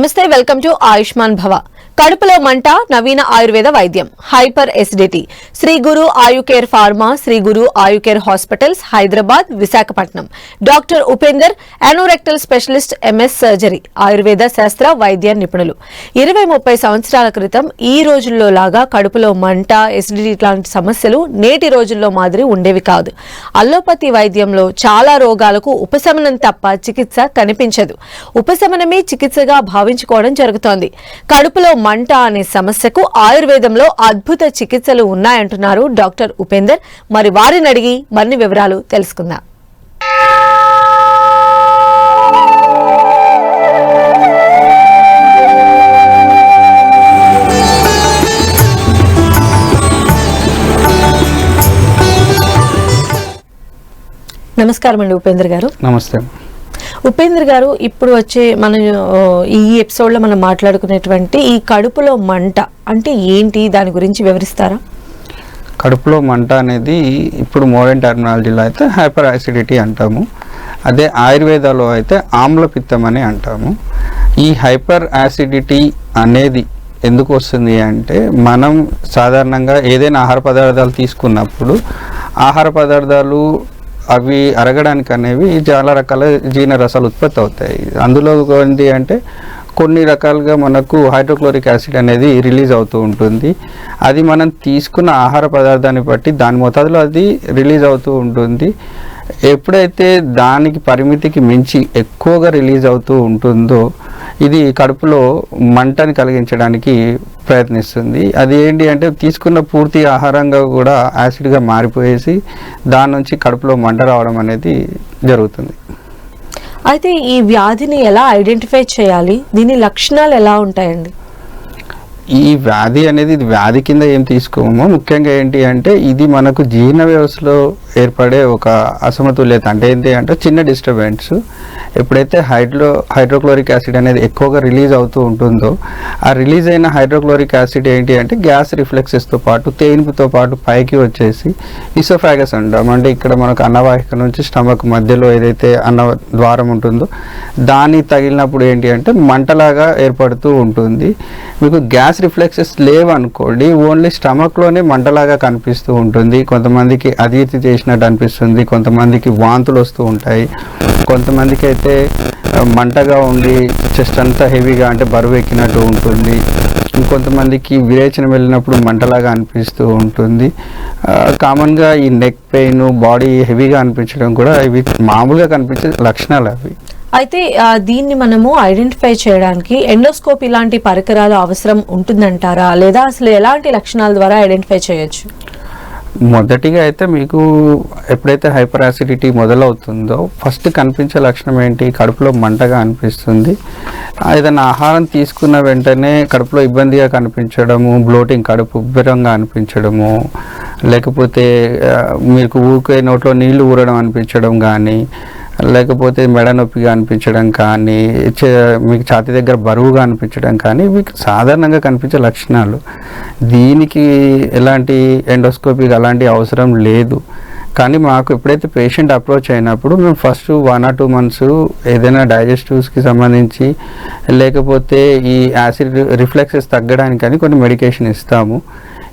నమస్తే, welcome to Ayushman భవ. కడుపులో మంట, నవీన ఆయుర్వేద వైద్యం, హైపర్ ఎసిడిటీ. శ్రీ గురు ఆయు కేర్ ఫార్మా, శ్రీ గురు ఆయు care hospitals, Hyderabad, Visakhapatnam. Doctor Upender, anorectal specialist, MS surgery, Ayurveda శాస్త్ర వైద్య నిపుణులు. 20-30 సంవత్సరాల క్రితం ఈ రోజుల్లో లాగా కడుపులో మంట, ఎసిడిటీ లాంటి సమస్యలు నేటి రోజుల్లో మాదిరి ఉండేవి కాదు. అల్లోపతి వైద్యంలో చాలా రోగాలకు ఉపశమనం తప్ప చికిత్స కనిపించదు. ఉపశమనమే చికిత్సగా భావించుకోవడం జరుగుతోంది. కడుపులో మంట అనే సమస్యకు ఆయుర్వేదంలో అద్భుత చికిత్సలు ఉన్నాయంటున్నారు డాక్టర్ ఉపేందర్. మరి వారిని అడిగి మరిన్ని వివరాలు తెలుసుకుందాం. నమస్కారం అండి ఉపేందర్ గారు. నమస్తే ఉపేంద్ర గారు, ఇప్పుడు వచ్చే మన ఈ ఎపిసోడ్లో మనం మాట్లాడుకునేటువంటి ఈ కడుపులో మంట అంటే ఏంటి, దాని గురించి వివరిస్తారా? కడుపులో మంట అనేది ఇప్పుడు మోడర్న్ టెర్మినాలజీలో అయితే హైపర్ యాసిడిటీ అంటాము. అదే ఆయుర్వేదాలో అయితే ఆమ్లపిత్తం అని అంటాము. ఈ హైపర్ యాసిడిటీ అనేది ఎందుకు వస్తుంది అంటే, మనం సాధారణంగా ఏదైనా ఆహార పదార్థాలు తీసుకున్నప్పుడు ఆహార పదార్థాలు అవి అరగడానికి అనేవి చాలా రకాల జీర్ణరసాలు ఉత్పత్తి అవుతాయి. అందులో ఏంటి అంటే కొన్ని రకాలుగా మనకు హైడ్రోక్లోరిక్ యాసిడ్ అనేది రిలీజ్ అవుతూ ఉంటుంది. అది మనం తీసుకున్న ఆహార పదార్థాన్ని బట్టి దాని మోతాదులో అది రిలీజ్ అవుతూ ఉంటుంది. ఎప్పుడైతే దానికి పరిమితికి మించి ఎక్కువగా రిలీజ్ అవుతూ ఉంటుందో ఇది కడుపులో మంటని కలిగించడానికి ప్రయత్నిస్తుంది. అది ఏంటి అంటే తీసుకున్న పూర్తి ఆహారంగా కూడా యాసిడ్గా మారిపోయేసి దాని నుంచి కడుపులో మంట రావడం అనేది జరుగుతుంది. అయితే ఈ వ్యాధిని ఎలా ఐడెంటిఫై చేయాలి? దీని లక్షణాలు ఎలా ఉంటాయండి? ఈ వ్యాధి అనేది ఇది వ్యాధి కింద ఏం తీసుకోమో, ముఖ్యంగా ఏంటి అంటే ఇది మనకు జీర్ణ వ్యవస్థలో ఏర్పడే ఒక అసమతుల్యత. అంటే ఏంటి అంటే చిన్న డిస్టర్బెన్స్. ఎప్పుడైతే హైడ్రోక్లోరిక్ యాసిడ్ అనేది ఎక్కువగా రిలీజ్ అవుతూ ఉంటుందో ఆ రిలీజ్ అయిన హైడ్రోక్లోరిక్ యాసిడ్ ఏంటి అంటే గ్యాస్ రిఫ్లెక్సెస్తో పాటు తేన్పుతో పాటు పైకి వచ్చేసి ఇసోఫాగస్ అంటాం. అంటే ఇక్కడ మనకు అన్నవాహిక నుంచి స్టమక్ మధ్యలో ఏదైతే అన్న ద్వారం ఉంటుందో దాన్ని తగిలినప్పుడు ఏంటి అంటే మంటలాగా ఏర్పడుతూ ఉంటుంది. మీకు గ్యాస్ రిఫ్లెక్సెస్ లేవనుకోండి, ఓన్లీ స్టమక్లోనే మంటలాగా కనిపిస్తూ ఉంటుంది. కొంతమందికి అజీర్తి చేసినట్టు అనిపిస్తుంది, కొంతమందికి వాంతులు వస్తూ ఉంటాయి, కొంతమందికి అయితే మంటగా ఉండి చెస్ట్ అంతా హెవీగా అంటే బరువు ఎక్కినట్టు ఉంటుంది, ఇంకొంతమందికి విరేచన వెళ్ళినప్పుడు మంటలాగా అనిపిస్తూ ఉంటుంది. కామన్గా ఈ నెక్ పెయిన్, బాడీ హెవీగా అనిపించడం కూడా ఇవి మామూలుగా కనిపించే లక్షణాలు అవి. అయితే దీన్ని మనము ఐడెంటిఫై చేయడానికి ఎండోస్కోపీ లాంటి పరికరాలు అవసరం ఉంటుందంటారా, లేదా అసలు ఎలాంటి లక్షణాల ద్వారా ఐడెంటిఫై చేయొచ్చు? మొదటిగా అయితే మీకు ఎప్పుడైతే హైపర్ యాసిడిటీ మొదలవుతుందో ఫస్ట్ కనిపించే లక్షణం ఏంటి? కడుపులో మంటగా అనిపిస్తుంది. ఏదైనా ఆహారం తీసుకున్న వెంటనే కడుపులో ఇబ్బందిగా కనిపించడము, బ్లోటింగ్, కడుపు ఉబ్బరంగా అనిపించడము, లేకపోతే మీకు ఊరికే నోట్లో నీళ్లు ఊరడం అనిపించడం కానీ, లేకపోతే మెడ నొప్పిగా అనిపించడం కానీ, మీకు ఛాతీ దగ్గర బరువుగా అనిపించడం కానీ మీకు సాధారణంగా కనిపించే లక్షణాలు. దీనికి ఎలాంటి ఎండోస్కోపీకి అలాంటి అవసరం లేదు. కానీ మాకు ఎప్పుడైతే పేషెంట్ అప్రోచ్ అయినప్పుడు మేము ఫస్ట్ 1 or 2 months ఏదైనా డైజెస్టివ్స్కి సంబంధించి లేకపోతే ఈ యాసిడ్ రిఫ్లెక్సెస్ తగ్గడానికి అని కొన్ని మెడికేషన్ ఇస్తాము.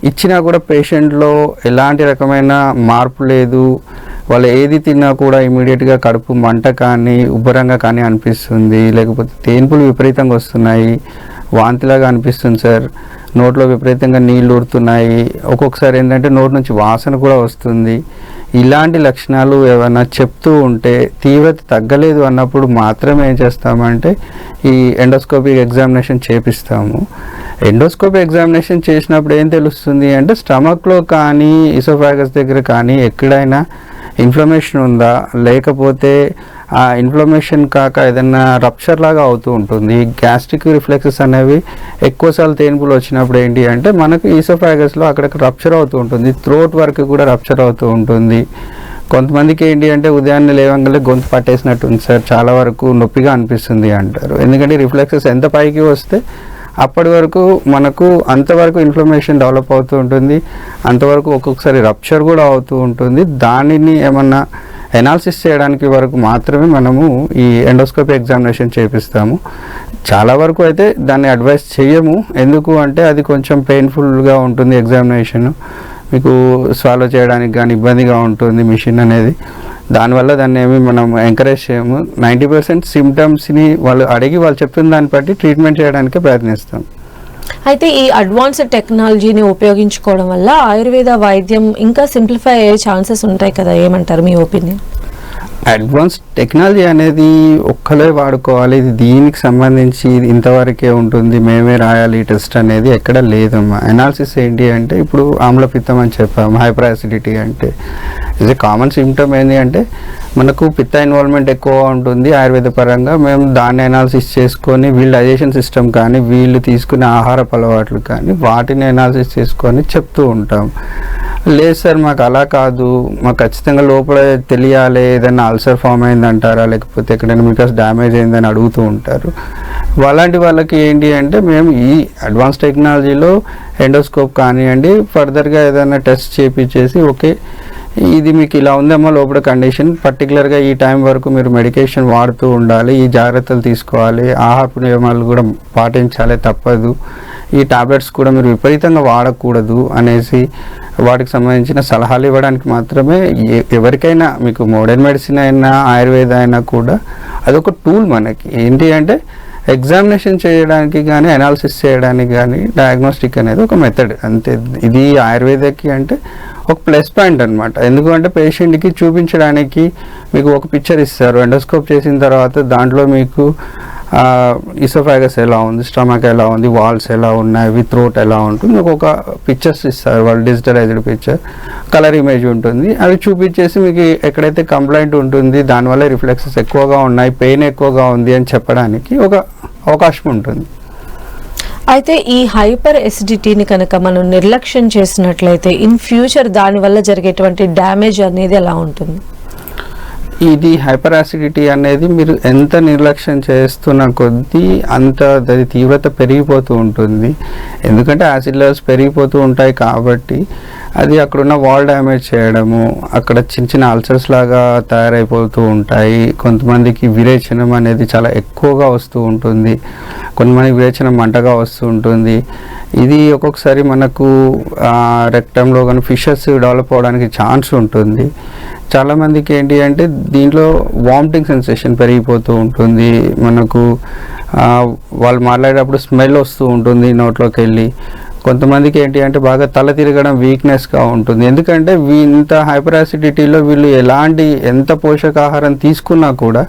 ఇచ్చినా కూడా పేషెంట్లో ఎలాంటి రకమైన మార్పు లేదు. వాళ్ళు ఏది తిన్నా కూడా ఇమీడియట్గా కడుపు మంట కానీ ఉబ్బరంగా కానీ అనిపిస్తుంది, లేకపోతే తేన్పులు విపరీతంగా వస్తున్నాయి, వాంతిలాగా అనిపిస్తుంది సార్, నోట్లో విపరీతంగా నీళ్ళు ఊరుతున్నాయి, ఒక్కొక్కసారి ఏంటంటే నోటి నుంచి వాసన కూడా వస్తుంది. ఇలాంటి లక్షణాలు ఏమైనా చెప్తూ ఉంటే తీవ్రత తగ్గలేదు అన్నప్పుడు మాత్రమే ఏం చేస్తామంటే ఈ ఎండోస్కోపిక్ ఎగ్జామినేషన్ చేపిస్తాము. ఎండోస్కోపీ ఎగ్జామినేషన్ చేసినప్పుడు ఏం తెలుస్తుంది అంటే స్టమక్లో కానీ ఇసోఫాగస్ దగ్గర కానీ ఎక్కడైనా ఇన్ఫ్లమేషన్ ఉందా, లేకపోతే ఆ ఇన్ఫ్లమేషన్ కాక ఏదైనా రప్చర్ లాగా అవుతూ ఉంటుంది. గ్యాస్ట్రిక్ రిఫ్లెక్సెస్ అనేవి ఎక్కువసార్లు తేన్పులు వచ్చినప్పుడు ఏంటి అంటే మనకు ఈసోఫాగస్లో అక్కడక్కడ రప్చర్ అవుతూ ఉంటుంది, థ్రోట్ వరకు కూడా రప్చర్ అవుతూ ఉంటుంది. కొంతమందికి ఏంటి అంటే ఉదయాన్నే లేవంగానే గొంతు పట్టేసినట్టు ఉంది సార్, చాలా వరకు నొప్పిగా అనిపిస్తుంది అంటారు. ఎందుకంటే రిఫ్లెక్సెస్ ఎంత పైకి వస్తే అప్పటి వరకు మనకు అంతవరకు ఇన్ఫ్లమేషన్ డెవలప్ అవుతూ ఉంటుంది, అంతవరకు ఒక్కొక్కసారి రప్చర్ కూడా అవుతూ ఉంటుంది. దానిని ఏమన్నా ఎనాలిసిస్ చేయడానికి వరకు మాత్రమే మనము ఈ ఎండోస్కోపీ ఎగ్జామినేషన్ చేపిస్తాము. చాలా వరకు అయితే దాన్ని అడ్వైస్ చేయము. ఎందుకు అంటే అది కొంచెం పెయిన్ఫుల్గా ఉంటుంది ఎగ్జామినేషన్, మీకు స్వాలో చేయడానికి కానీ ఇబ్బందిగా ఉంటుంది మిషన్ అనేది. దానివల్ల దాన్ని ఏమి మనం ఎంకరేజ్ చేయము. 90% సిమ్టమ్స్ని వాళ్ళు అడిగి వాళ్ళు చెప్తున్న దాన్ని బట్టి ట్రీట్మెంట్ చేయడానికి ప్రయత్నిస్తాం. అయితే ఈ అడ్వాన్స్డ్ టెక్నాలజీని ఉపయోగించుకోవడం వల్ల ఆయుర్వేద వైద్యం ఇంకా సింప్లిఫై అయ్యే ఛాన్సెస్ ఉంటాయి కదా, ఏమంటారు మీ ఒపీనియన్? అడ్వాన్స్ టెక్నాలజీ అనేది ఒక్కలే వాడుకోవాలి, ఇది దీనికి సంబంధించి ఇంతవరకే ఉంటుంది, మేమే రాయాలి టెస్ట్ అనేది ఎక్కడ లేదమ్మా. అనాలిసిస్ ఏంటి అంటే ఇప్పుడు ఆమ్లపిత్తం అని చెప్పాము, హైపర్ యాసిడిటీ అంటే ఇది కామన్ సిమ్టమ్ ఏంటి అంటే మనకు పిత్త ఇన్వాల్వ్మెంట్ ఎక్కువ ఉంటుంది ఆయుర్వేద పరంగా. మేము దాన్ని అనాలిసిస్ చేసుకొని వీళ్ళ డైజెషన్ సిస్టమ్ కానీ వీళ్ళు తీసుకునే ఆహారపు అలవాట్లు కానీ వాటిని అనాలిసిస్ చేసుకొని చెప్తూ ఉంటాం. లేదు సార్ మాకు అలా కాదు, మాకు ఖచ్చితంగా లోపల తెలియాలి, ఏదైనా అల్సర్ ఫామ్ అయిందంటారా లేకపోతే ఎక్కడైనా మిగతా డ్యామేజ్ అయిందని అడుగుతూ ఉంటారు. అలాంటి వాళ్ళకి ఏంటి అంటే మేము ఈ అడ్వాన్స్ టెక్నాలజీలో ఎండోస్కోప్ కానివ్వండి ఫర్దర్గా ఏదైనా టెస్ట్ చేపించేసి ఓకే ఇది మీకు ఇలా ఉందమ్మా లోపల కండిషన్, పర్టికులర్గా ఈ టైం వరకు మీరు మెడికేషన్ వాడుతూ ఉండాలి, ఈ జాగ్రత్తలు తీసుకోవాలి, ఆహారపు నియమాలు కూడా పాటించాలి తప్పదు, ఈ టాబ్లెట్స్ కూడా మీరు విపరీతంగా వాడకూడదు అనేసి వాటికి సంబంధించిన సలహాలు ఇవ్వడానికి మాత్రమే. ఎవరికైనా మీకు మోడర్న్ మెడిసిన్ అయినా ఆయుర్వేద అయినా కూడా అదొక టూల్ మనకి. ఏంటి అంటే ఎగ్జామినేషన్ చేయడానికి కానీ అనాలిసిస్ చేయడానికి కానీ డయాగ్నోస్టిక్ అనేది ఒక మెథడ్ అంతే. ఇది ఆయుర్వేదకి అంటే ఒక ప్లస్ పాయింట్ అనమాట. ఎందుకంటే పేషెంట్కి చూపించడానికి మీకు ఒక పిక్చర్ ఇస్తారు, ఎండోస్కోప్ చేసిన తర్వాత దాంట్లో మీకు ఇసోఫాగస్ ఎలా ఉంది, స్టమక్ ఎలా ఉంది, వాల్స్ ఎలా ఉన్నాయి, థ్రోట్ ఎలా ఉంటుంది, ఒక పిక్చర్స్ ఇస్తారు వాళ్ళు, డిజిటలైజ్డ్ పిక్చర్, కలర్ ఇమేజ్ ఉంటుంది. అవి చూపించేసి మీకు ఎక్కడైతే కంప్లైంట్ ఉంటుంది దానివల్ల రిఫ్లెక్సెస్ ఎక్కువగా ఉన్నాయి, పెయిన్ ఎక్కువగా ఉంది అని చెప్పడానికి ఒక అవకాశం ఉంటుంది. అయితే ఈ హైపర్ ఎసిడిటీని కనుక మనం నిర్లక్ష్యం చేసినట్లయితే ఇన్ ఫ్యూచర్ దానివల్ల జరిగేటువంటి డ్యామేజ్ అనేది ఎలా ఉంటుంది? ఇది హైపర్ యాసిడిటీ అనేది మీరు ఎంత నిర్లక్ష్యం చేస్తున్న కొద్దీ అంత దాని తీవ్రత పెరిగిపోతూ ఉంటుంది. ఎందుకంటే యాసిడ్ లెవెల్స్ పెరిగిపోతూ ఉంటాయి కాబట్టి అది అక్కడున్న వాల్ డ్యామేజ్ చేయడము, అక్కడ చిన్న చిన్న అల్సర్స్ లాగా తయారైపోతూ ఉంటాయి. కొంతమందికి విరేచనం అనేది చాలా ఎక్కువగా వస్తూ ఉంటుంది, కొంతమందికి విరేచనం మంటగా వస్తూ ఉంటుంది. ఇది ఒక్కొక్కసారి మనకు రెక్టంలో కానీ ఫిషెస్ డెవలప్ అవడానికి ఛాన్స్ ఉంటుంది. చాలామందికి ఏంటి అంటే దీంట్లో వామిటింగ్ సెన్సేషన్ పెరిగిపోతూ ఉంటుంది, మనకు వాళ్ళు మాట్లాడేటప్పుడు స్మెల్ వస్తూ ఉంటుంది నోట్లోకి వెళ్ళి. కొంతమందికి ఏంటి అంటే బాగా తల తిరగడం, వీక్నెస్గా ఉంటుంది. ఎందుకంటే ఇంత హైపర్ యాసిడిటీలో వీళ్ళు ఎంత పోషకాహారం తీసుకున్నా కూడా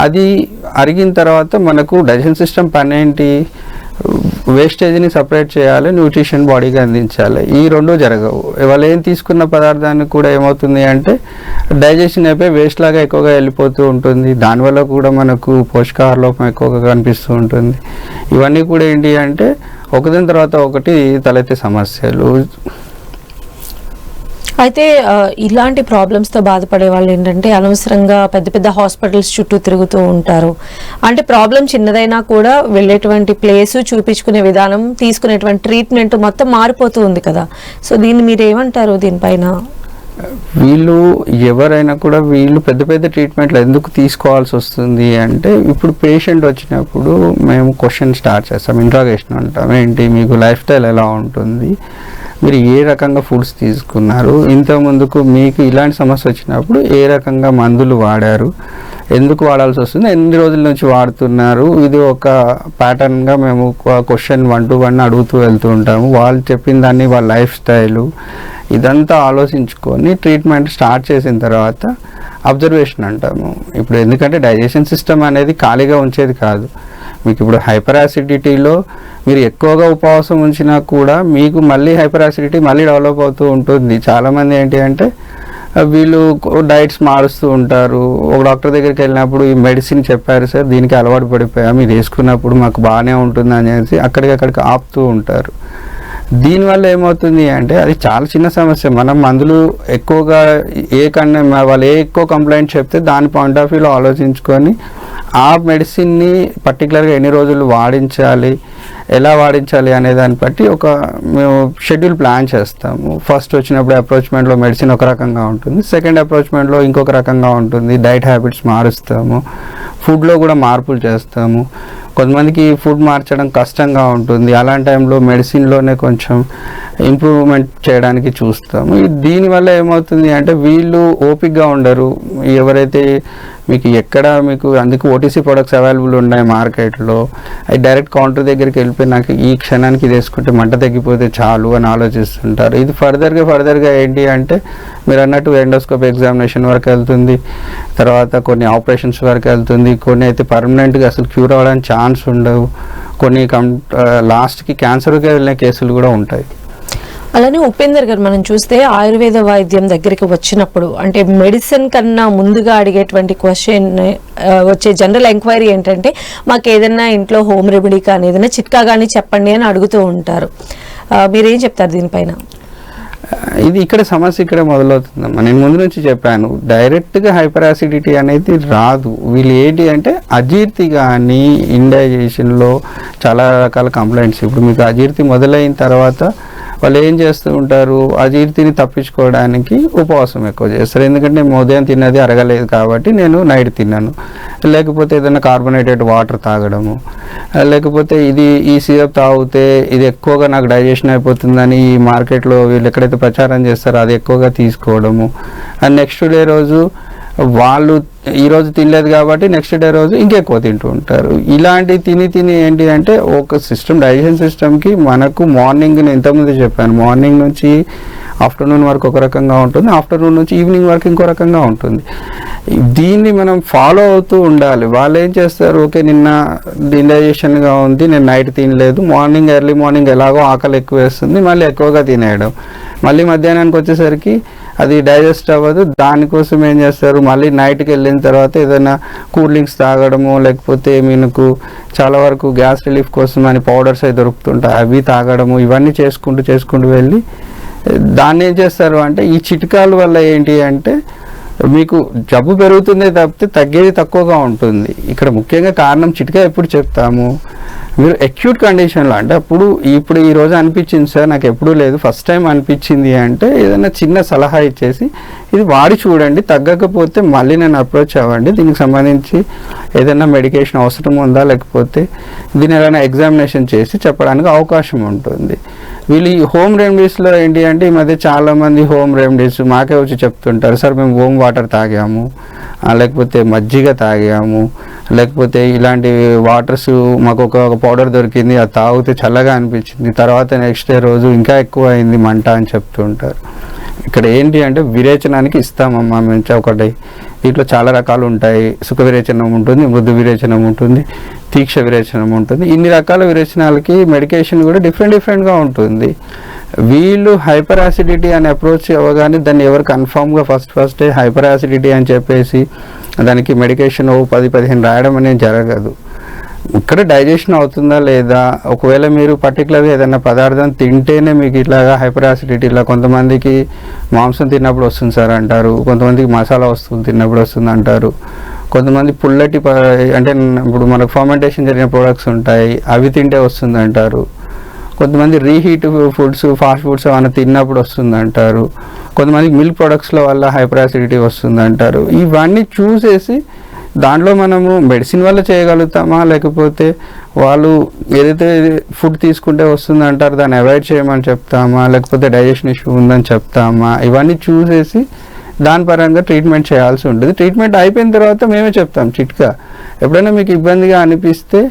అది అరిగిన తర్వాత మనకు డైజెషన్ సిస్టమ్ పని ఏంటి, వేస్టేజ్ని సపరేట్ చేయాలి, న్యూట్రిషన్ బాడీకి అందించాలి. ఈ రెండు జరగవు. వాళ్ళు ఏం తీసుకున్న పదార్థాన్ని కూడా ఏమవుతుంది అంటే డైజెషన్ అయిపోయి వేస్ట్ లాగా ఎక్కువగా వెళ్ళిపోతూ ఉంటుంది. దానివల్ల కూడా మనకు పోషకాహార లోపం ఎక్కువగా కనిపిస్తూ ఉంటుంది. ఇవన్నీ కూడా ఏంటి అంటే ఒకదాని తర్వాత ఒకటి తలెత్తే సమస్యలు. అయితే ఇలాంటి ప్రాబ్లమ్స్తో బాధపడే వాళ్ళు ఏంటంటే అనవసరంగా పెద్ద పెద్ద హాస్పిటల్స్ చుట్టూ తిరుగుతూ ఉంటారు. అంటే ప్రాబ్లం చిన్నదైనా కూడా వెళ్ళేటువంటి ప్లేస్, చూపించుకునే విధానం, తీసుకునేటువంటి ట్రీట్మెంట్ మొత్తం మారిపోతూ ఉంది కదా. సో దీన్ని మీరు ఏమంటారు దీనిపైన? వీళ్ళు ఎవరైనా కూడా వీళ్ళు పెద్ద పెద్ద ట్రీట్మెంట్లు ఎందుకు తీసుకోవాల్సి వస్తుంది అంటే ఇప్పుడు పేషెంట్ వచ్చినప్పుడు మేము క్వశ్చన్ స్టార్ట్ చేస్తాం, ఇంట్రాగేషన్ అంటాం. ఏంటి మీకు లైఫ్ స్టైల్ ఎలా ఉంటుంది, మీరు ఏ రకంగా ఫుడ్స్ తీసుకున్నారు, ఇంతకుముందుకు మీకు ఇలాంటి సమస్య వచ్చినప్పుడు ఏ రకంగా మందులు వాడారు, ఎందుకు వాడాల్సి వస్తుంది, ఎన్ని రోజుల నుంచి వాడుతున్నారు. ఇది ఒక ప్యాటర్న్గా మేము క్వశ్చన్ 1 to 1 అడుగుతూ వెళ్తూ ఉంటాము. వాళ్ళు చెప్పిన దాన్ని వాళ్ళ లైఫ్ స్టైలు ఇదంతా ఆలోచించుకొని ట్రీట్మెంట్ స్టార్ట్ చేసిన తర్వాత అబ్జర్వేషన్ అంటాము. ఇప్పుడు ఎందుకంటే డైజెషన్ సిస్టమ్ అనేది ఖాళీగా ఉంచేది కాదు. మీకు ఇప్పుడు హైపర్ యాసిడిటీలో మీరు ఎక్కువగా ఉపవాసం ఉంచినా కూడా మీకు మళ్ళీ హైపర్ యాసిడిటీ మళ్ళీ డెవలప్ అవుతూ ఉంటుంది. చాలామంది ఏంటి అంటే వీళ్ళు డైట్స్ మారుస్తూ ఉంటారు. ఒక డాక్టర్ దగ్గరికి వెళ్ళినప్పుడు ఈ మెడిసిన్ చెప్పారు సార్, దీనికి అలవాటు పడిపోయా, మీరు వేసుకున్నప్పుడు మాకు బాగానే ఉంటుంది అనేసి అక్కడికి ఆపుతూ ఉంటారు. దీనివల్ల ఏమవుతుంది అంటే అది చాలా చిన్న సమస్య. మనం మందులు ఎక్కువగా వాళ్ళు ఎక్కువ కంప్లైంట్ చెప్తే దాని పాయింట్ ఆఫ్ వ్యూలో ఆలోచించుకొని ఆ మెడిసిన్ని పర్టికులర్గా ఎన్ని రోజులు వాడించాలి, ఎలా వాడించాలి అనే దాన్ని బట్టి మేము షెడ్యూల్ ప్లాన్ చేస్తాము. ఫస్ట్ వచ్చినప్పుడు అప్రోచ్మెంట్లో మెడిసిన్ ఒక రకంగా ఉంటుంది, సెకండ్ అప్రోచ్మెంట్లో ఇంకొక రకంగా ఉంటుంది. డైట్ హ్యాబిట్స్ మారుస్తాము, ఫుడ్లో కూడా మార్పులు చేస్తాము. కొంతమందికి ఫుడ్ మార్చడం కష్టంగా ఉంటుంది, అలాంటి టైంలో మెడిసిన్లోనే కొంచెం ఇంప్రూవ్మెంట్ చేయడానికి చూస్తాము. దీనివల్ల ఏమవుతుంది అంటే వీళ్ళు ఓపిక్గా ఉండరు. ఎవరైతే మీకు అందుకు ఓటీసీ ప్రొడక్ట్స్ అవైలబుల్ ఉన్నాయి మార్కెట్లో, అది డైరెక్ట్ కౌంటర్ దగ్గరికి వెళ్ళిపోయి నాకు ఈ క్షణానికి ఇది వేసుకుంటే మంట తగ్గిపోతే చాలు అని ఆలోచిస్తుంటారు. ఇది ఫర్దర్గా ఏంటి అంటే మీరు అన్నట్టు ఎండోస్కోప్ ఎగ్జామినేషన్ వరకు వెళ్తుంది, తర్వాత కొన్ని ఆపరేషన్స్ వరకు వెళ్తుంది, కొన్ని అయితే పర్మనెంట్గా అసలు క్యూర్ అవ్వడానికి ఛాన్స్ ఉండవు, కొన్ని లాస్ట్కి క్యాన్సర్కి వెళ్ళిన కేసులు కూడా ఉంటాయి. అలానే ఉపేందర్ గారు, మనం చూస్తే ఆయుర్వేద వైద్యం దగ్గరికి వచ్చినప్పుడు అంటే మెడిసిన్ కన్నా ముందుగా అడిగేటువంటి క్వశ్చన్ వచ్చే జనరల్ ఎంక్వైరీ ఏంటంటే మాకు ఏదైనా ఇంట్లో హోమ్ రెమెడీ కానీ ఏదైనా చిట్కా కానీ చెప్పండి అని అడుగుతూ ఉంటారు. మీరేం చెప్తారు దీనిపైన? ఇక్కడ సమస్య ఇక్కడ మొదలవుతుందమ్మా. నేను ముందు నుంచి చెప్పాను, డైరెక్ట్గా హైపర్ యాసిడిటీ అనేది రాదు. వీళ్ళు ఏంటి అంటే అజీర్తి కానీ ఇండైజెషన్లో చాలా రకాల కంప్లైంట్స్. ఇప్పుడు మీకు అజీర్తి మొదలైన తర్వాత వాళ్ళు ఏం చేస్తూ ఉంటారు, అజీర్తిని తప్పించుకోవడానికి ఉపవాసం ఎక్కువ చేస్తారు. ఎందుకంటే నేను ఉదయం తిన్నది అరగలేదు కాబట్టి నేను నైట్ తిన్నాను, లేకపోతే ఏదైనా కార్బోనేటెడ్ వాటర్ తాగడము, లేకపోతే ఈ సిరప్ తాగితే ఇది ఎక్కువగా నాకు డైజెషన్ అయిపోతుందని ఈ మార్కెట్లో వీళ్ళు ఎక్కడైతే ప్రచారం చేస్తారో అది ఎక్కువగా తీసుకోవడము. అండ్ నెక్స్ట్ డే రోజు వాళ్ళు ఈరోజు తినలేదు కాబట్టి నెక్స్ట్ డే రోజు ఇంకెక్కువ తింటూ ఉంటారు. ఇలాంటి తిని ఏంటి అంటే ఒక డైజెషన్ సిస్టమ్కి మనకు మార్నింగ్, నేను ఇంతకుముందు చెప్పాను, మార్నింగ్ నుంచి ఆఫ్టర్నూన్ వరకు ఒక రకంగా ఉంటుంది, ఆఫ్టర్నూన్ నుంచి ఈవినింగ్ వరకు ఇంకో రకంగా ఉంటుంది. దీన్ని మనం ఫాలో అవుతూ ఉండాలి. వాళ్ళు ఏం చేస్తారు, ఓకే నిన్న ఇండైజెషన్గా ఉంది, నేను నైట్ తినలేదు, ఎర్లీ మార్నింగ్ ఎలాగో ఆకలి ఎక్కువ వేస్తుంది, మళ్ళీ ఎక్కువగా తినేయడం, మళ్ళీ మధ్యాహ్నానికి వచ్చేసరికి అది డైజెస్ట్ అవ్వదు. దానికోసం ఏం చేస్తారు, మళ్ళీ నైట్కి వెళ్ళిన తర్వాత ఏదైనా కూల్ డ్రింక్స్ తాగడము, లేకపోతే మీకు చాలా వరకు గ్యాస్ రిలీఫ్ కోసం అని పౌడర్స్ అవి దొరుకుతుంటాయి, అవి తాగడము, ఇవన్నీ చేసుకుంటూ వెళ్ళి దాన్ని ఏం చేస్తారు అంటే ఈ చిట్కాల వల్ల ఏంటి అంటే మీకు జబ్బు పెరుగుతుందే తప్పితే తగ్గేది తక్కువగా ఉంటుంది. ఇక్కడ ముఖ్యంగా కారణం చిట్కా ఎప్పుడు చెప్తాము, మీరు అక్యూట్ కండిషన్లో అంటే ఇప్పుడు ఈ రోజు అనిపించింది సార్, నాకు ఎప్పుడూ లేదు, ఫస్ట్ టైం అనిపించింది అంటే ఏదైనా చిన్న సలహా ఇచ్చేసి ఇది వాడి చూడండి, తగ్గకపోతే మళ్ళీ నేను అప్రోచ్ అవ్వండి, దీనికి సంబంధించి ఏదైనా మెడికేషన్ అవసరం ఉందా, లేకపోతే దీని ఏదైనా ఎగ్జామినేషన్ చేసి చెప్పడానికి అవకాశం ఉంటుంది. వీళ్ళు ఈ హోమ్ రెమెడీస్లో ఏంటి అంటే ఈ మధ్య చాలామంది హోమ్ రెమెడీస్ మాకే వచ్చి చెప్తుంటారు, సార్ మేము వామ్ వాటర్ తాగాము, లేకపోతే మజ్జిగ తాగాము, లేకపోతే ఇలాంటి వాటర్స్ మాకు ఒక పౌడర్ దొరికింది, అది తాగితే చల్లగా అనిపించింది, తర్వాత నెక్స్ట్ డే రోజు ఇంకా ఎక్కువ అయింది మంట అని చెప్తూ ఉంటారు. ఇక్కడ ఏంటి అంటే విరేచనానికి ఇస్తామమ్మా మేము ఒకటి, దీంట్లో చాలా రకాలు ఉంటాయి, సుఖ విరేచనం ఉంటుంది, మృదు విరేచనం ఉంటుంది, తీక్ష విరేచనం ఉంటుంది. ఇన్ని రకాల విరేచనాలకి మెడికేషన్ కూడా డిఫరెంట్గా ఉంటుంది. వీళ్ళు హైపర్ యాసిడిటీ అని అప్రోచ్ అవ్వగానే దాన్ని ఎవరు కన్ఫామ్గా ఫస్ట్ హైపర్ యాసిడిటీ అని చెప్పేసి దానికి మెడికేషన్ 10-15 రాయడం అనేది జరగదు. ఇక్కడ డైజెషన్ అవుతుందా లేదా, ఒకవేళ మీరు పర్టికులర్గా ఏదైనా పదార్థం తింటేనే మీకు ఇట్లాగా హైపర్ యాసిడిటీ, ఇలా కొంతమందికి మాంసం తిన్నప్పుడు వస్తుంది సార్ అంటారు, కొంతమందికి మసాలా వస్తువులు తిన్నప్పుడు వస్తుంది అంటారు, కొంతమంది పుల్లటి అంటే ఇప్పుడు మనకు ఫర్మెంటేషన్ జరిగిన ప్రొడక్ట్స్ ఉంటాయి అవి తింటే వస్తుంది అంటారు, కొంతమంది రీహీట్ ఫుడ్స్ ఫాస్ట్ ఫుడ్స్ ఏమైనా తిన్నప్పుడు వస్తుంది అంటారు, కొంతమందికి మిల్క్ ప్రొడక్ట్స్ల వల్ల హైపర్ యాసిడిటీ వస్తుంది అంటారు. ఇవన్నీ చూసేసి దాంట్లో మనము మెడిసిన్ వల్ల చేయగలుగుతామా, లేకపోతే వాళ్ళు ఏదైతే ఫుడ్ తీసుకుంటే వస్తుంది అంటారు దాన్ని అవాయిడ్ చేయమని చెప్తామా, లేకపోతే డైజెషన్ ఇష్యూ ఉందని చెప్తామా, ఇవన్నీ చూసేసి దాని పరంగా ట్రీట్మెంట్ చేయాల్సి ఉంటుంది. ట్రీట్మెంట్ అయిపోయిన తర్వాత మేమే చెప్తాం చిట్కా. ఎప్పుడైనా మీకు ఇబ్బందిగా అనిపిస్తే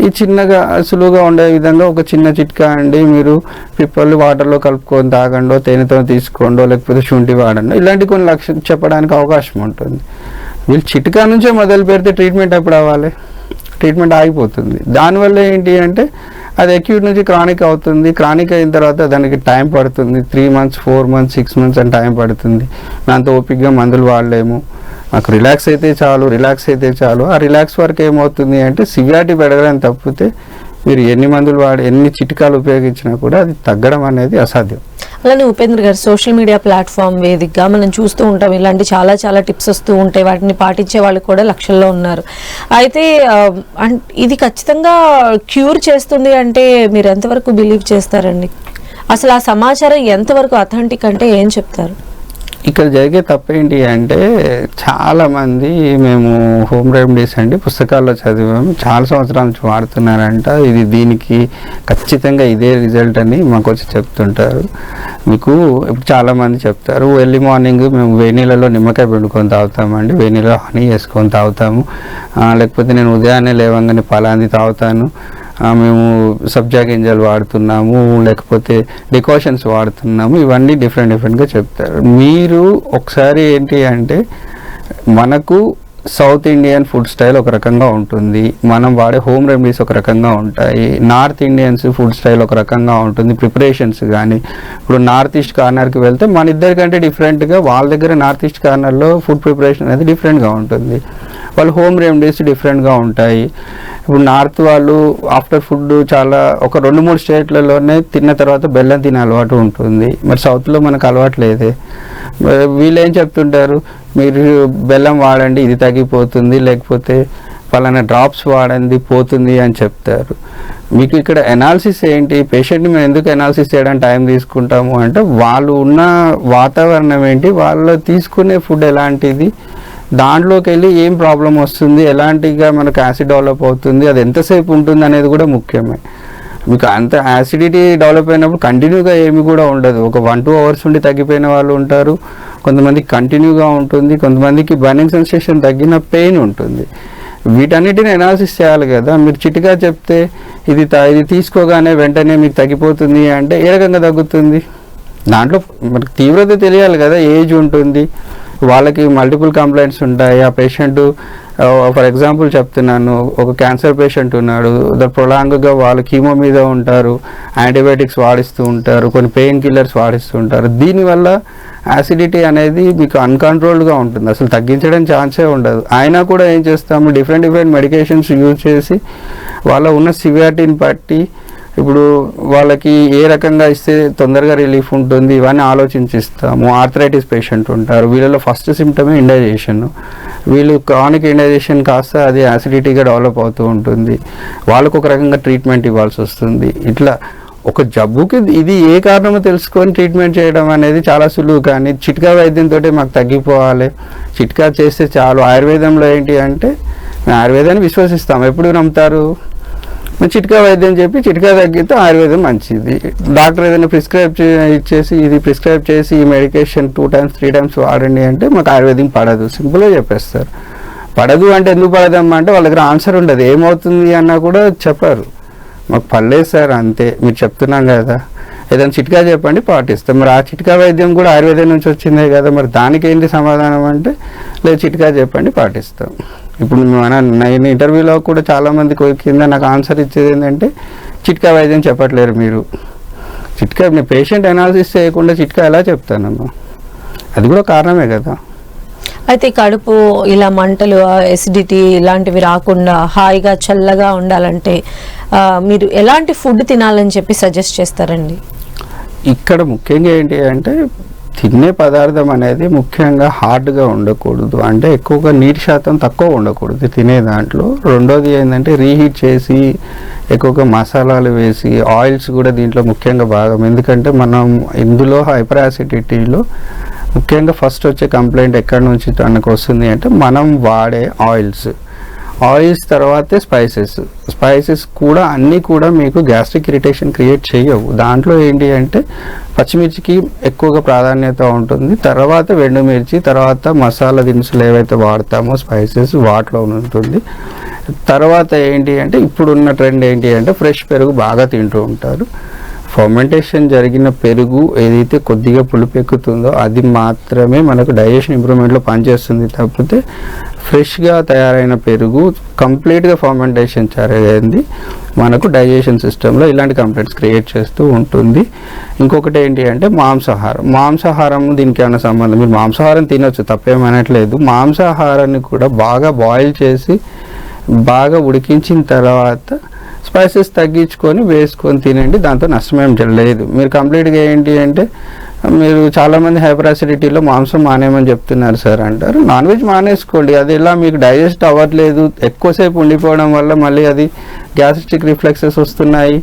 ఈ చిన్నగా సులువుగా ఉండే విధంగా ఒక చిన్న చిట్కా అండి, మీరు పిప్పళ్ళు వాటర్లో కలుపుకొని తాగండో, తేనెతో తీసుకోండో, లేకపోతే శుంఠి వాడండో, ఇలాంటి కొన్ని లక్షణాలు చెప్పడానికి అవకాశం ఉంటుంది. వీళ్ళు చిట్కా నుంచే మొదలు పెడితే ట్రీట్మెంట్ ఎప్పుడు అవ్వాలి, ట్రీట్మెంట్ ఆగిపోతుంది. దానివల్ల ఏంటి అంటే అది అక్యూట్ నుంచి క్రానిక్ అవుతుంది, క్రానిక్ అయిన తర్వాత దానికి టైం పడుతుంది, 3 months 4 months 6 months అని టైం పడుతుంది. దాంతో ఓపికగా మందులు వాడలేము, మాకు రిలాక్స్ అయితే చాలు. ఆ రిలాక్స్ వరకు ఏమవుతుంది అంటే సివియారిటీ పెరగడం తప్పితే మీరు ఎన్ని మందులు వాడి ఎన్ని చిట్కాలు ఉపయోగించినా కూడా అది తగ్గడం అనేది అసాధ్యం. అలానే ఉపేంద్ర గారు, సోషల్ మీడియా ప్లాట్ఫామ్ వేదికగా మనం చూస్తూ ఉంటాం, ఇలాంటి చాలా చాలా టిప్స్ వస్తూ ఉంటాయి, వాటిని పాటించే వాళ్ళు కూడా లక్షల్లో ఉన్నారు. అయితే ఇది ఖచ్చితంగా క్యూర్ చేస్తుంది అంటే మీరు ఎంతవరకు బిలీవ్ చేస్తారండి? అసలు ఆ సమాచారం ఎంతవరకు అథెంటిక్ అంటే ఏం చెప్తారు? ఇక్కడ జరిగే తప్పేంటి అంటే, చాలామంది మేము హోమ్ రెమెడీస్ అండి పుస్తకాల్లో చదివాము, చాలా సంవత్సరాల నుంచి వాడుతున్నారంట, ఇది దీనికి ఖచ్చితంగా ఇదే రిజల్ట్ అని మాకు వచ్చి చెప్తుంటారు. మీకు ఇప్పుడు చాలామంది చెప్తారు, ఎర్లీ మార్నింగ్ మేము వేనీళ్ళలో నిమ్మకాయ పిండుకొని తాగుతామండి, వేనీలో హనీ వేసుకొని తాగుతాము, లేకపోతే నేను ఉదయాన్నే లేవంగానే పలాంది తాగుతాను, మేము సబ్జా గింజలు వాడుతున్నాము, లేకపోతే డికాషన్స్ వాడుతున్నాము, ఇవన్నీ డిఫరెంట్గా చెప్తారు. మీరు ఒకసారి ఏంటి అంటే, మనకు సౌత్ ఇండియన్ ఫుడ్ స్టైల్ ఒక రకంగా ఉంటుంది, మనం వాడే హోమ్ రెమెడీస్ ఒక రకంగా ఉంటాయి, నార్త్ ఇండియన్స్ ఫుడ్ స్టైల్ ఒక రకంగా ఉంటుంది, ప్రిపరేషన్స్ కానీ. ఇప్పుడు నార్త్ ఈస్ట్ కార్నర్కి వెళ్తే మన ఇద్దరికంటే డిఫరెంట్గా వాళ్ళ దగ్గర నార్త్ ఈస్ట్ కార్నర్లో ఫుడ్ ప్రిపరేషన్ అనేది డిఫరెంట్గా ఉంటుంది, వాళ్ళ హోమ్ రెమెడీస్ డిఫరెంట్గా ఉంటాయి. ఇప్పుడు నార్త్ వాళ్ళు ఆఫ్టర్ ఫుడ్ చాలా ఒక 2-3 స్టేట్లలోనే తిన్న తర్వాత బెల్లం తినే అలవాటు ఉంటుంది, మరి సౌత్లో మనకు అలవాటు లేదే. వీళ్ళు ఏం చెప్తుంటారు, మీరు బెల్లం వాడండి ఇది తగ్గిపోతుంది, లేకపోతే పలానా డ్రాప్స్ వాడండి పోతుంది అని చెప్తారు. మీకు ఇక్కడ ఎనాలిసిస్ ఏంటి, పేషెంట్ని మేము ఎందుకు ఎనాలిసిస్ చేయడానికి టైం తీసుకుంటాము అంటే, వాళ్ళు ఉన్న వాతావరణం ఏంటి, వాళ్ళు తీసుకునే ఫుడ్ ఎలాంటిది, దాంట్లోకి వెళ్ళి ఏం ప్రాబ్లం వస్తుంది, ఎలాంటిగా మనకు యాసిడ్ డెవలప్ అవుతుంది, అది ఎంతసేపు ఉంటుంది అనేది కూడా ముఖ్యమే. మీకు అంత యాసిడిటీ డెవలప్ అయినప్పుడు కంటిన్యూగా ఏమి కూడా ఉండదు, ఒక 1-2 అవర్స్ ఉండి తగ్గిపోయిన వాళ్ళు ఉంటారు, కొంతమందికి కంటిన్యూగా ఉంటుంది, కొంతమందికి బర్నింగ్ సెన్సేషన్ తగ్గిన పెయిన్ ఉంటుంది. వీటన్నిటిని అనాలిసిస్ చేయాలి కదా. మీరు చిటిగా చెప్తే ఇది తీసుకోగానే వెంటనే మీకు తగ్గిపోతుంది అంటే ఏ రకంగా తగ్గుతుంది? దాంట్లో మనకు తీవ్రత తెలియాలి కదా, ఏజ్ ఉంటుంది, వాళ్ళకి మల్టిపుల్ కంప్లైంట్స్ ఉంటాయి. ఆ పేషెంట్ ఫర్ ఎగ్జాంపుల్ చెప్తున్నాను, ఒక క్యాన్సర్ పేషెంట్ ఉన్నాడు, ప్రొలాంగ్గా వాళ్ళు కీమో మీద ఉంటారు, యాంటీబయాటిక్స్ వాడిస్తూ ఉంటారు, కొన్ని పెయిన్ కిల్లర్స్ వాడిస్తూ ఉంటారు. దీనివల్ల యాసిడిటీ అనేది మీకు అన్కంట్రోల్డ్గా ఉంటుంది, అసలు తగ్గించడం ఛాన్సే ఉండదు. అయినా కూడా ఏం చేస్తాము, డిఫరెంట్ మెడికేషన్స్ యూజ్ చేసి వాళ్ళ ఉన్న సివియారిటీని బట్టి ఇప్పుడు వాళ్ళకి ఏ రకంగా ఇస్తే తొందరగా రిలీఫ్ ఉంటుంది ఇవన్నీ ఆలోచించిస్తాము. ఆర్థరైటిస్ పేషెంట్ ఉంటారు, వీళ్ళలో ఫస్ట్ సిమ్టమే ఇండైజేషన్, వీళ్ళు క్రానిక్ ఇండైజేషన్ కాస్త అది యాసిడిటీగా డెవలప్ అవుతూ ఉంటుంది, వాళ్ళకు ఒక రకంగా ట్రీట్మెంట్ ఇవ్వాల్సి వస్తుంది. ఇట్లా ఒక జబ్బుకి ఇది ఏ కారణమో తెలుసుకొని ట్రీట్మెంట్ చేయడం అనేది చాలా సులువు, కానీ చిట్కా వైద్యంతో మాకు తగ్గిపోవాలి, చిట్కా చేస్తే చాలు. ఆయుర్వేదంలో ఏంటి అంటే, ఆయుర్వేదాన్ని విశ్వసిస్తాం, ఎప్పుడు నమ్ముతారు, చిట్కా వైద్యం చెప్పి చిట్కా తగ్గితే ఆయుర్వేదం మంచిది. డాక్టర్ ఏదైనా ఇచ్చేసి ఇది ప్రిస్క్రైబ్ చేసి ఈ మెడికేషన్ 2-3 టైమ్స్ వాడండి అంటే మాకు ఆయుర్వేదం పడదు, సింపుల్గా చెప్పేస్తారు. పడదు అంటే ఎందుకు పడదమ్మా అంటే వాళ్ళ దగ్గర ఆన్సర్ ఉండదు, ఏమవుతుంది అన్నా కూడా చెప్పారు, మాకు పడలేదు సార్ అంతే, మీరు చెప్తున్నాం కదా, ఏదైనా చిట్కా చెప్పండి పాటిస్తాం. మరి ఆ చిట్కా వైద్యం కూడా ఆయుర్వేదం నుంచి వచ్చిందే కదా, మరి దానికి ఏంటి సమాధానం అంటే, లేదు చిట్కా చెప్పండి పాటిస్తాం. ఇప్పుడు నేను ఇంటర్వ్యూలో కూడా చాలామంది కింద నాకు ఆన్సర్ ఇచ్చేది ఏంటంటే, చిట్కా వైద్యం చెప్పట్లేరు మీరు, చిట్కా నేను పేషెంట్ అనాలిసిస్ చేయకుండా చిట్కా ఎలా చెప్తానమ్మా, అది కూడా కారణమే కదా. అయితే కడుపు ఇలా మంటలు, ఎసిడిటీ ఇలాంటివి రాకుండా హాయిగా చల్లగా ఉండాలంటే మీరు ఎలాంటి ఫుడ్ తినాలని చెప్పి సజెస్ట్ చేస్తారండి? ఇక్కడ ముఖ్యంగా ఏంటి అంటే, తినే పదార్థం అనేది ముఖ్యంగా హార్డ్గా ఉండకూడదు, అంటే ఎక్కువగా నీటి శాతం తక్కువ ఉండకూడదు తినే దాంట్లో. రెండోది ఏంటంటే, రీహీట్ చేసి ఎక్కువగా మసాలాలు వేసి ఆయిల్స్ కూడా దీంట్లో ముఖ్యంగా భాగం. ఎందుకంటే మనం ఇందులో హైపర్ యాసిడిటీలో ముఖ్యంగా ఫస్ట్ వచ్చే కంప్లైంట్ ఎక్కడి నుంచి తనకు వస్తుంది అంటే, మనం వాడే ఆయిల్స్ తర్వాతే స్పైసెస్ కూడా అన్నీ కూడా మీకు గ్యాస్ట్రిక్ ఇరిటేషన్ క్రియేట్ చేయవు. దాంట్లో ఏంటి అంటే, పచ్చిమిర్చికి ఎక్కువగా ప్రాధాన్యత ఉంటుంది, తర్వాత ఎండుమిర్చి, తర్వాత మసాలా దినుసులు ఏవైతే వాడతామో స్పైసెస్ వాటిలో ఉంటుంది. తర్వాత ఏంటి అంటే, ఇప్పుడున్న ట్రెండ్ ఏంటి అంటే, ఫ్రెష్ పెరుగు బాగా తింటూ ఉంటారు. ఫర్మెంటేషన్ జరిగిన పెరుగు ఏదైతే కొద్దిగా పులుపు ఎక్కుతుందో అది మాత్రమే మనకు డైజెషన్ ఇంప్రూవ్మెంట్లో పనిచేస్తుంది, తప్పితే ఫ్రెష్గా తయారైన పెరుగు కంప్లీట్గా ఫర్మెంటేషన్ జరిగింది మనకు డైజెషన్ సిస్టంలో ఇలాంటి కంప్లైంట్స్ క్రియేట్ చేస్తూ ఉంటుంది. ఇంకొకటి ఏంటి అంటే, మాంసాహారం దీనికి ఏమైనా సంబంధం, మీరు మాంసాహారం తినొచ్చు తప్పేమనట్లేదు, మాంసాహారాన్ని కూడా బాగా బాయిల్ చేసి బాగా ఉడికించిన తర్వాత స్పైసెస్ తగ్గించుకొని వేసుకొని తినండి, దాంతో నష్టమేం లేదు. మీరు కంప్లీట్గా ఏంటి అంటే మీరు చాలామంది హైపర్ యాసిడిటీలో మాంసం మానేయమని చెప్తున్నారు సార్ అంటారు. నాన్ వెజ్ మానేసుకోండి, అది ఇలా మీకు డైజెస్ట్ అవ్వట్లేదు, ఎక్కువసేపు ఉండిపోవడం వల్ల మళ్ళీ అది గ్యాస్ట్రిక్ రిఫ్లెక్సెస్ వస్తున్నాయి,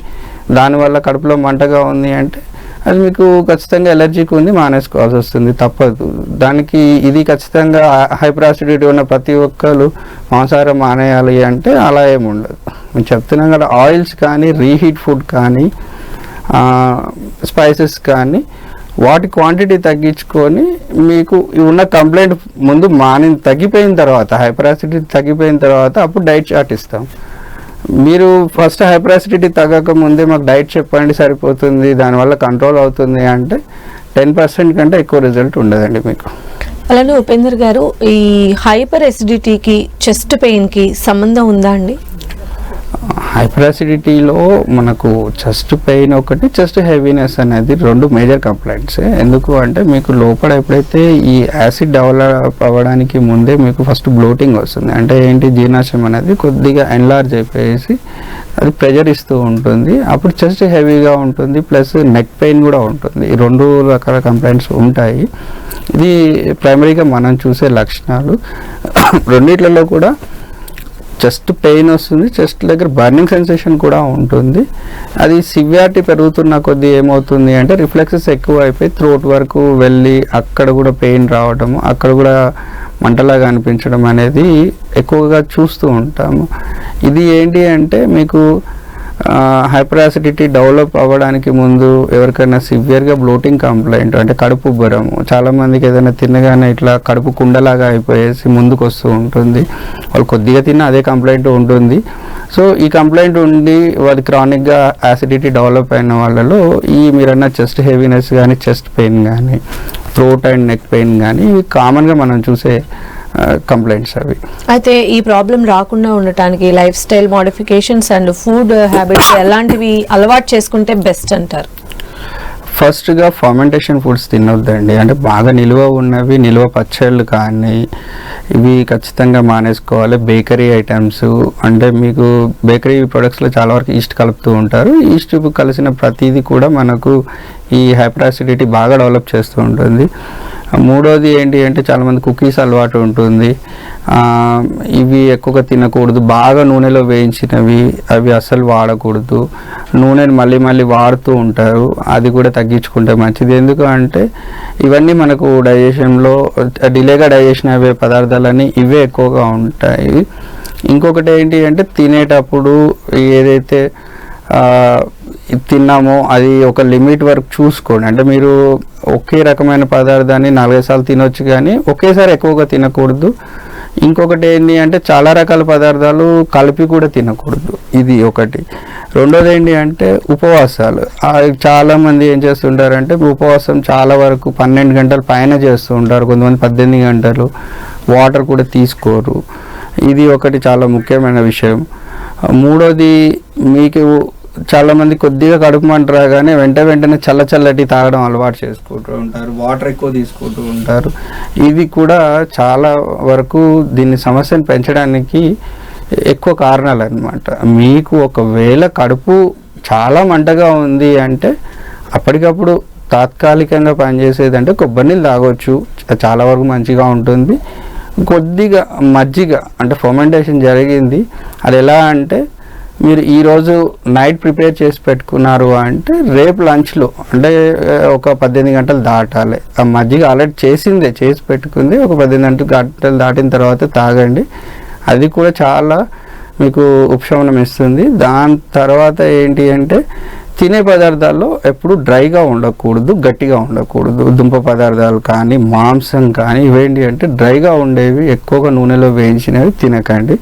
దానివల్ల కడుపులో మంటగా ఉంది అంటే అది మీకు ఖచ్చితంగా ఎలర్జీకి ఉంది, మానేసుకోవాల్సి వస్తుంది, తప్పదు. దానికి ఇది ఖచ్చితంగా హైపర్ యాసిడిటీ ఉన్న ప్రతి ఒక్కరు మాంసాహారం మానేయాలి అంటే అలా ఏమి ఉండదు. నేను చెప్తున్నాం కదా, ఆయిల్స్ కానీ రీహీట్ ఫుడ్ కానీ స్పైసెస్ కానీ వాటి క్వాంటిటీ తగ్గించుకొని మీకు ఉన్న కంప్లైంట్ ముందు తగ్గిపోయిన తర్వాత, హైపర్ యాసిడిటీ తగ్గిపోయిన తర్వాత అప్పుడు డైట్ చార్ట్ ఇస్తాం. మీరు ఫస్ట్ హైపర్ యాసిడిటీ తగ్గక ముందే మాకు డైట్ చెప్పండి సరిపోతుంది, దానివల్ల కంట్రోల్ అవుతుంది అంటే 10% కంటే ఎక్కువ రిజల్ట్ ఉండదండి మీకు. అలానే ఉపేందర్ గారు, ఈ హైపర్ ఎసిడిటీకి చెస్ట్ పెయిన్కి సంబంధం ఉందా అండి? హైపర్ యాసిడిటీలో మనకు చెస్ట్ పెయిన్ ఒకటి, చెస్ట్ హెవీనెస్ అనేది రెండు మేజర్ కంప్లైంట్స్. ఎందుకు అంటే మీకు లోపల ఎప్పుడైతే ఈ యాసిడ్ డెవలప్ అవ్వడానికి ముందే మీకు ఫస్ట్ బ్లోటింగ్ వస్తుంది. అంటే ఏంటి, జీర్ణాశయం అనేది కొద్దిగా ఎన్లార్జ్ అయిపోయేసి అది ప్రెజర్ ఇస్తూ ఉంటుంది, అప్పుడు చెస్ట్ హెవీగా ఉంటుంది, ప్లస్ నెక్ పెయిన్ కూడా ఉంటుంది. ఈ రెండు రకాల కంప్లైంట్స్ ఉంటాయి. ఇది ప్రైమరీగా మనం చూసే లక్షణాలు. రెండిట్లలో కూడా చెస్ట్ పెయిన్ వస్తుంది, చెస్ట్ దగ్గర బర్నింగ్ సెన్సేషన్ కూడా ఉంటుంది. అది సివియారిటీ పెరుగుతున్న కొద్దీ ఏమవుతుంది అంటే రిఫ్లెక్సెస్ ఎక్కువ అయిపోయి థ్రోట్ వరకు వెళ్ళి అక్కడ కూడా పెయిన్ రావడము, అక్కడ కూడా మంటలాగా అనిపించడం అనేది ఎక్కువగా చూస్తూ ఉంటాము. ఇది ఏంటి అంటే మీకు హైపర్ యాసిడిటీ డెవలప్ అవ్వడానికి ముందు ఎవరికైనా సివియర్గా బ్లోటింగ్ కంప్లైంట్ అంటే కడుపు ఉబ్బరము, చాలామందికి ఏదైనా తినగానే ఇట్లా కడుపు కుండలాగా అయిపోయేసి ముందుకు వస్తూ ఉంటుంది, వాళ్ళు కొద్దిగా తిన్న అదే కంప్లైంట్ ఉంటుంది. సో ఈ కంప్లైంట్ ఉండి వాళ్ళు క్రానిక్గా యాసిడిటీ డెవలప్ అయిన వాళ్ళలో ఈ మీరన్న చెస్ట్ హెవీనెస్ కానీ, చెస్ట్ పెయిన్ కానీ, థ్రోట్ అండ్ నెక్ పెయిన్ కానీ ఇవి కామన్గా మనం చూసే కంప్లైంట్స్ అవి. అయితే ఈ ప్రాబ్లం రాకుండా ఉండటానికి life style modifications and food habits ఎలాంటివి అలవాటు చేసుకుంటే బెస్ట్ అంటారు? ఫస్ట్గా ఫర్మెంటేషన్ ఫుడ్స్ తినొద్దండి. అంటే బాగా నిల్వ ఉన్నవి, నిల్వ పచ్చళ్ళు కానీ ఇవి ఖచ్చితంగా మానేసుకోవాలి. బేకరీ ఐటమ్స్ అంటే మీకు బేకరీ ప్రొడక్ట్స్లో చాలా వరకు ఈస్ట్ కలుపుతూ ఉంటారు. ఈస్ట్ కలిసిన ప్రతిదీ కూడా మనకు ఈ హైపర్ యాసిడిటీ బాగా డెవలప్ చేస్తూ ఉంటుంది. మూడోది ఏంటి అంటే చాలామంది కుకీస్ అలవాటు ఉంటుంది, ఇవి ఎక్కువగా తినకూడదు. బాగా నూనెలో వేయించినవి అవి అస్సలు వాడకూడదు. నూనెని మళ్ళీ మళ్ళీ వాడుతూ ఉంటారు, అది కూడా తగ్గించుకుంటే మంచిది. ఎందుకు అంటే ఇవన్నీ మనకు డైజెషన్లో డిలేగా డైజెషన్ అయ్యే పదార్థాలన్నీ ఇవే ఎక్కువగా ఉంటాయి. ఇంకొకటి ఏంటి అంటే తినేటప్పుడు ఏదైతే తిన్నామో అది ఒక లిమిట్ వరకు చూసుకోండి. అంటే మీరు ఒకే రకమైన పదార్థాన్ని 4-5 సార్లు తినొచ్చు కానీ ఒకేసారి ఎక్కువగా తినకూడదు. ఇంకొకటి ఏంటి అంటే చాలా రకాల పదార్థాలు కలిపి కూడా తినకూడదు, ఇది ఒకటి. రెండోది ఏంటి అంటే ఉపవాసాలు. చాలామంది ఏం చేస్తుంటారంటే ఉపవాసం చాలా వరకు 12 గంటల పైన చేస్తూ ఉంటారు, కొంతమంది 18 గంటలు. వాటర్ కూడా తీసుకోరు, ఇది ఒకటి చాలా ముఖ్యమైన విషయం. మూడోది మీకు చాలామంది కొద్దిగా కడుపు మంట రాగానే వెంటనే చల్లటి తాగడం అలవాటు చేసుకుంటూ ఉంటారు, వాటర్ ఎక్కువ తీసుకుంటూ ఉంటారు. ఇది కూడా చాలా వరకు దీన్ని సమస్యను పెంచడానికి ఎక్కువ కారణాలు అన్నమాట. మీకు ఒకవేళ కడుపు చాలా మంటగా ఉంది అంటే అప్పటికప్పుడు తాత్కాలికంగా పనిచేసేది అంటే కొబ్బరి నీళ్ళు తాగొచ్చు, చాలా వరకు మంచిగా ఉంటుంది. కొద్దిగా మజ్జిగ అంటే ఫర్మెంటేషన్ జరిగింది, అది ఎలా అంటే మీరు ఈరోజు నైట్ ప్రిపేర్ చేసి పెట్టుకున్నారు అంటే రేపు లంచ్లో అంటే ఒక 18 గంటలు దాటాలి. ఆ మజ్జిగ ఆల్రెడీ చేసి పెట్టుకుంది ఒక 18 గంటలు దాటిన తర్వాత తాగండి, అది కూడా చాలా మీకు ఉపశమనం ఇస్తుంది. దాని తర్వాత ఏంటి అంటే తినే పదార్థాల్లో ఎప్పుడు డ్రైగా ఉండకూడదు, గట్టిగా ఉండకూడదు. దుంప పదార్థాలు కానీ మాంసం కానీ ఇవేంటి అంటే డ్రైగా ఉండేవి, ఎక్కువగా నూనెలో వేయించినవి తినకండి.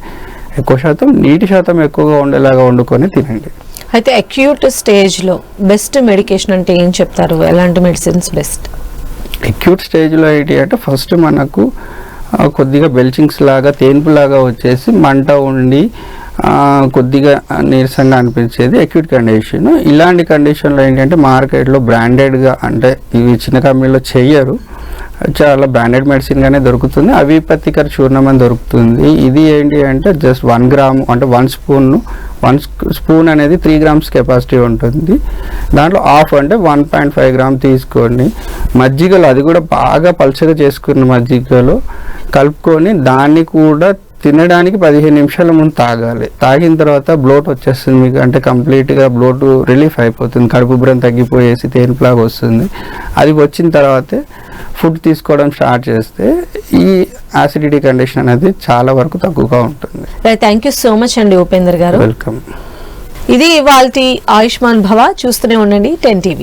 ఎక్కువ శాతం నీటి శాతం ఎక్కువగా ఉండేలాగా వండుకొని తినండి. అయితే అక్యూట్ స్టేజ్లో బెస్ట్ మెడికేషన్ అంటే ఏం చెప్తారు? ఎలాంటి మెడిసిన్స్ బెస్ట్? అక్యూట్ స్టేజ్లో ఏంటి అంటే ఫస్ట్ మనకు కొద్దిగా బెల్చింగ్స్ లాగా తేన్పులాగా వచ్చేసి మంట ఉండి కొద్దిగా నీరసంగా అనిపించేది అక్యూట్ కండిషన్. ఇలాంటి కండిషన్లో ఏంటంటే మార్కెట్లో బ్రాండెడ్గా అంటే ఇవి చిన్న కంపెనీలో చెయ్యరు, చాలా బ్రాండెడ్ మెడిసిన్గానే దొరుకుతుంది. అవిపత్తికర చూర్ణం అని దొరుకుతుంది. ఇది ఏంటి అంటే జస్ట్ 1 గ్రామ్ అంటే 1 స్పూన్ అనేది 3 గ్రామ్స్ కెపాసిటీ ఉంటుంది. దాంట్లో హాఫ్ అంటే 1.5 గ్రామ్ తీసుకోండి. మజ్జిగలో, అది కూడా బాగా పల్చగా చేసుకున్న మజ్జిగలో కలుపుకొని దాన్ని కూడా తినడానికి 15 నిమిషాల ముందు తాగాలి. తాగిన తర్వాత బ్లోట్ వచ్చేస్తుంది మీకు, అంటే కంప్లీట్గా బ్లోట్ రిలీఫ్ అయిపోతుంది, కడుపు ఉబ్బరం తగ్గిపోయేసి తేన్పులాగా వస్తుంది. అది వచ్చిన తర్వాతే ఫుడ్ తీసుకోవడం స్టార్ట్ చేస్తే ఈ యాసిడిటీ కండిషన్ అనేది చాలా వరకు తక్కువగా ఉంటుంది. థ్యాంక్ యూ సో మచ్ అండి ఉపేందర్ గారు. వెల్కమ్. ఇది ఇవాల్టి ఆయుష్మాన్ భవ. చూస్తూనే ఉండండి 10 TV.